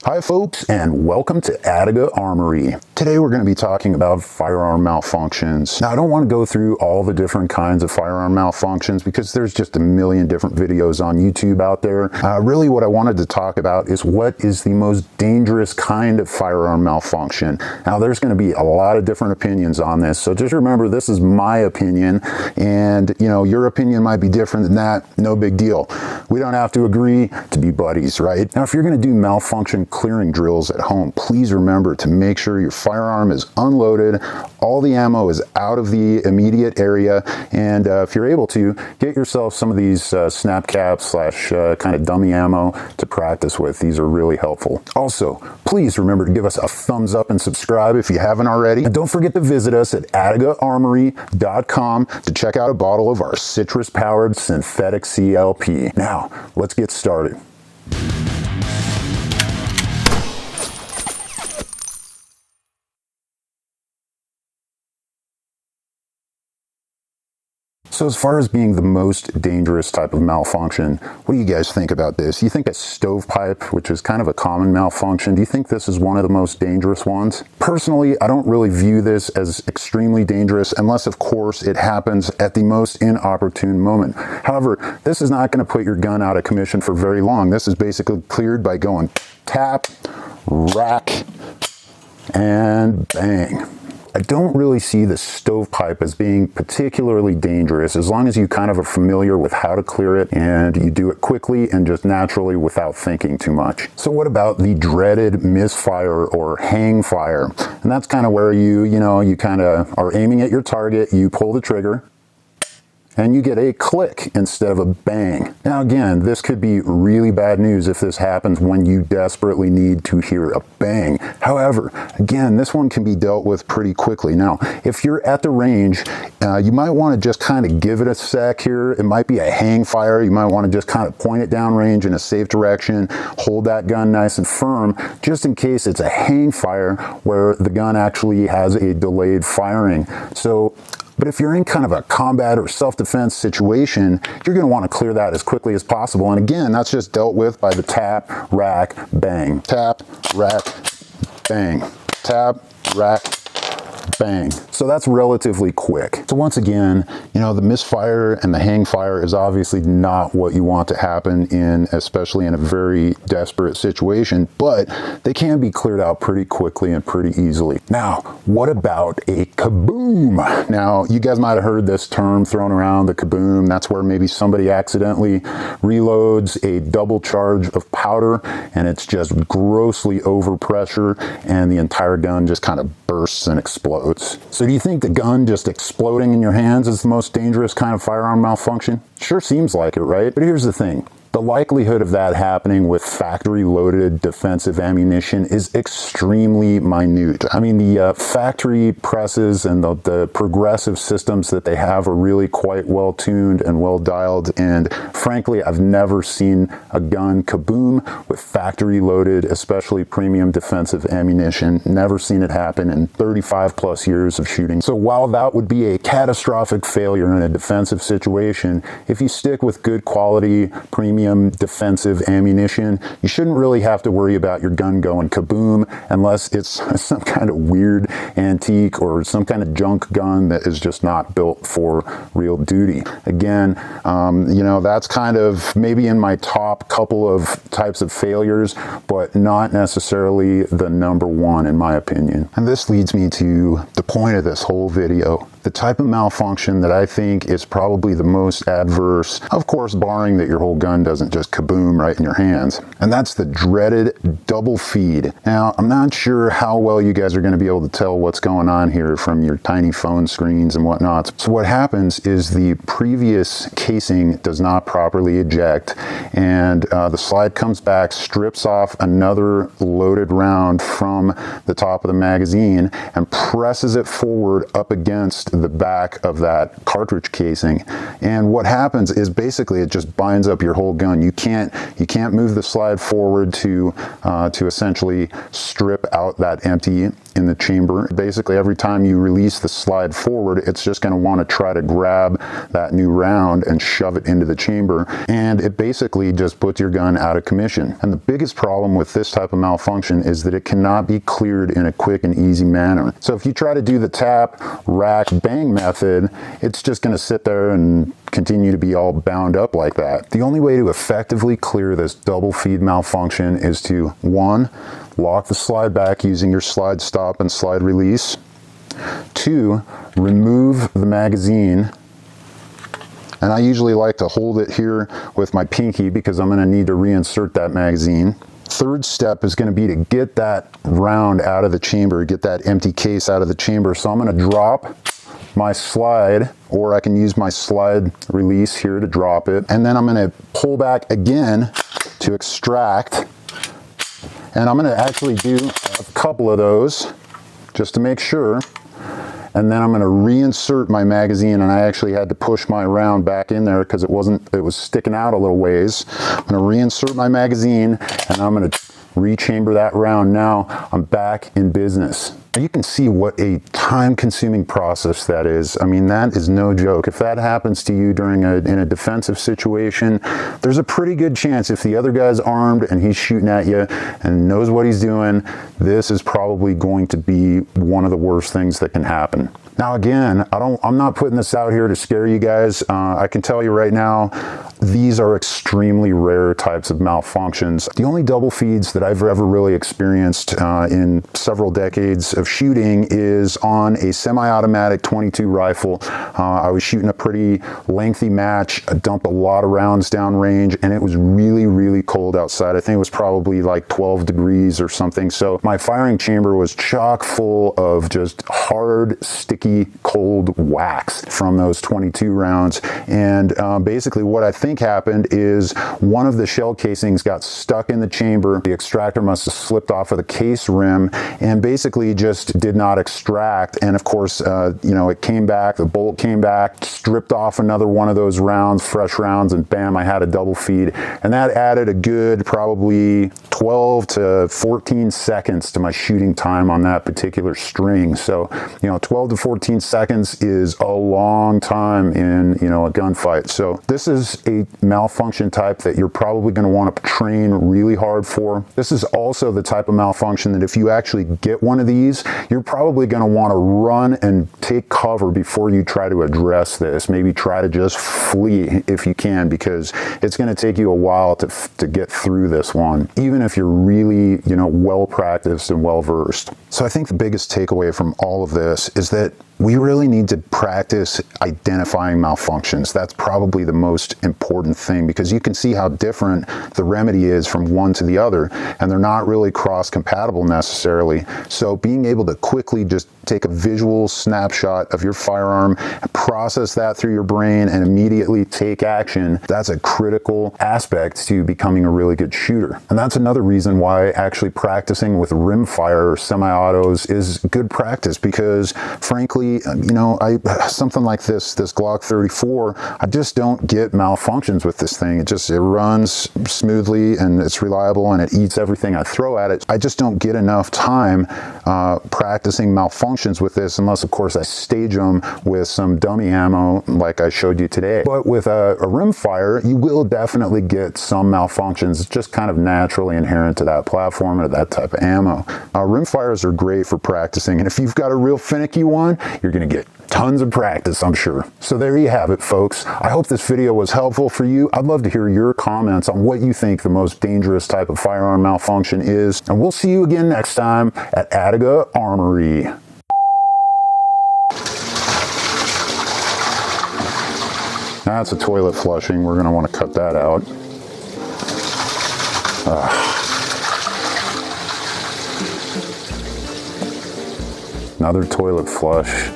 Hi folks, and welcome to Attica Armory. Today we're going to be talking about firearm malfunctions. Now I don't want to go through all the different kinds of firearm malfunctions because there's just a million different videos on YouTube out there. Really what I wanted to talk about is what is the most dangerous kind of firearm malfunction. Now there's going to be a lot of different opinions on this, so just remember this is my opinion, and your opinion might be different than that. No big deal. We don't have to agree to be buddies, right? Now if you're going to do malfunction clearing drills at home, please remember to make sure your firearm is unloaded, all the ammo is out of the immediate area, and if you're able to, get yourself some of these snap caps slash kind of dummy ammo to practice with. These are really helpful. Also, please remember to give us a thumbs up and subscribe if you haven't already. And don't forget to visit us at AtticaArmory.com to check out a bottle of our citrus-powered synthetic CLP. Now, let's get started. So as far as being the most dangerous type of malfunction, what do you guys think about this? You think a stovepipe, which is kind of a common malfunction, do you think this is one of the most dangerous ones? Personally, I don't really view this as extremely dangerous unless, of course, it happens at the most inopportune moment. However, this is not going to put your gun out of commission for very long. This is basically cleared by going tap, rack, and bang. I don't really see the stovepipe as being particularly dangerous as long as you kind of are familiar with how to clear it and you do it quickly and just naturally without thinking too much. So what about the dreaded misfire or hang fire? And that's kind of where you kind of are aiming at your target, you pull the trigger, and you get a click instead of a bang. Now again, this could be really bad news if this happens when you desperately need to hear a bang. However, again, this one can be dealt with pretty quickly. Now, if you're at the range, you might want to just kind of give it a sec here. It might be a hang fire. You might want to just kind of point it downrange in a safe direction, hold that gun nice and firm, just in case it's a hang fire where the gun actually has a delayed firing. But if you're in kind of a combat or self-defense situation, you're going to want to clear that as quickly as possible. And again, that's just dealt with by the tap, rack, bang. Tap, rack, bang. Tap, rack, bang. So that's relatively quick. So once again, the misfire and the hang fire is obviously not what you want to happen especially in a very desperate situation, but they can be cleared out pretty quickly and pretty easily. Now, what about a KaBoom? Now, you guys might have heard this term thrown around, the KaBoom. That's where maybe somebody accidentally reloads a double charge of powder and it's just grossly over pressure and the entire gun just kind of bursts and explodes. So do you think the gun just exploding in your hands is the most dangerous kind of firearm malfunction? Sure seems like it, right? But here's the thing. The likelihood of that happening with factory-loaded defensive ammunition is extremely minute. I mean, the factory presses and the progressive systems that they have are really quite well-tuned and well-dialed, and frankly, I've never seen a gun KaBoom with factory-loaded, especially premium defensive ammunition. Never seen it happen in 35-plus years of shooting. So while that would be a catastrophic failure in a defensive situation, if you stick with good quality premium defensive ammunition, you shouldn't really have to worry about your gun going KaBoom unless it's some kind of weird antique or some kind of junk gun that is just not built for real duty. Again, that's kind of maybe in my top couple of types of failures, but not necessarily the number one in my opinion. And this leads me to the point of this whole video. The type of malfunction that I think is probably the most adverse, of course, barring that your whole gun doesn't just KaBoom right in your hands, and that's the dreaded double feed. Now, I'm not sure how well you guys are going to be able to tell what's going on here from your tiny phone screens and whatnot. So what happens is the previous casing does not properly eject, and the slide comes back, strips off another loaded round from the top of the magazine, and presses it forward up against the back of that cartridge casing. And what happens is basically it just binds up your whole gun. You can't move the slide forward to essentially strip out that empty in the chamber. Basically, every time you release the slide forward, it's just going to want to try to grab that new round and shove it into the chamber, and it basically just puts your gun out of commission. And the biggest problem with this type of malfunction is that it cannot be cleared in a quick and easy manner. So if you try to do the tap, rack, bang method, it's just going to sit there and continue to be all bound up like that. The only way to effectively clear this double feed malfunction is to, 1, lock the slide back using your slide stop and slide release. 2, remove the magazine. And I usually like to hold it here with my pinky because I'm going to need to reinsert that magazine. Third step is going to be to get that round out of the chamber, get that empty case out of the chamber. So I'm going to drop my slide, or I can use my slide release here to drop it. And then I'm going to pull back again to extract. And I'm going to actually do a couple of those just to make sure. And then I'm going to reinsert my magazine, and I actually had to push my round back in there because it was sticking out a little ways. I'm going to reinsert my magazine, and I'm going to rechamber that round. Now I'm back in business. You can see what a time-consuming process that is. I mean, that is no joke. If that happens to you in a defensive situation, there's a pretty good chance if the other guy's armed and he's shooting at you and knows what he's doing, this is probably going to be one of the worst things that can happen. Now again, I'm not putting this out here to scare you guys. I can tell you right now, these are extremely rare types of malfunctions. The only double feeds that I've ever really experienced in several decades of shooting is on a semi-automatic 22 rifle. I was shooting a pretty lengthy match, I dumped a lot of rounds downrange, and it was really, really cold outside. I think it was probably like 12 degrees or something. So my firing chamber was chock full of just hard, sticky, cold wax from those 22 rounds. And basically what I think happened is one of the shell casings got stuck in the chamber. The extractor must have slipped off of the case rim and basically just did not extract. And of course, it came back, the bolt came back, stripped off another one of those rounds, fresh rounds, and bam, I had a double feed. And that added a good probably 12 to 14 seconds to my shooting time on that particular string. So, 12 to 14 seconds is a long time in, a gunfight. So this is a malfunction type that you're probably going to want to train really hard for. This is also the type of malfunction that if you actually get one of these, you're probably going to want to run and take cover before you try to address this. Maybe try to just flee if you can, because it's going to take you a while to get through this one, even if you're really, well practiced and well versed. So I think the biggest takeaway from all of this is that we really need to practice identifying malfunctions. That's probably the most important thing, because you can see how different the remedy is from one to the other, and they're not really cross-compatible necessarily. So being able to quickly just take a visual snapshot of your firearm and process that through your brain and immediately take action, that's a critical aspect to becoming a really good shooter. And that's another reason why actually practicing with rimfire or semi-autos is good practice, because frankly, something like this Glock 34, I just don't get malfunctions with this thing. It runs smoothly and it's reliable and it eats everything I throw at it. I just don't get enough time practicing malfunctions with this, unless of course I stage them with some dummy ammo like I showed you today. But with a rimfire, you will definitely get some malfunctions. It's just kind of naturally inherent to that platform or that type of ammo. Rimfires are great for practicing, and if you've got a real finicky one, you're going to get tons of practice, I'm sure. So there you have it, folks. I hope this video was helpful for you. I'd love to hear your comments on what you think the most dangerous type of firearm malfunction is. And we'll see you again next time at Attica Armory. That's a toilet flushing. We're going to want to cut that out. Another toilet flush.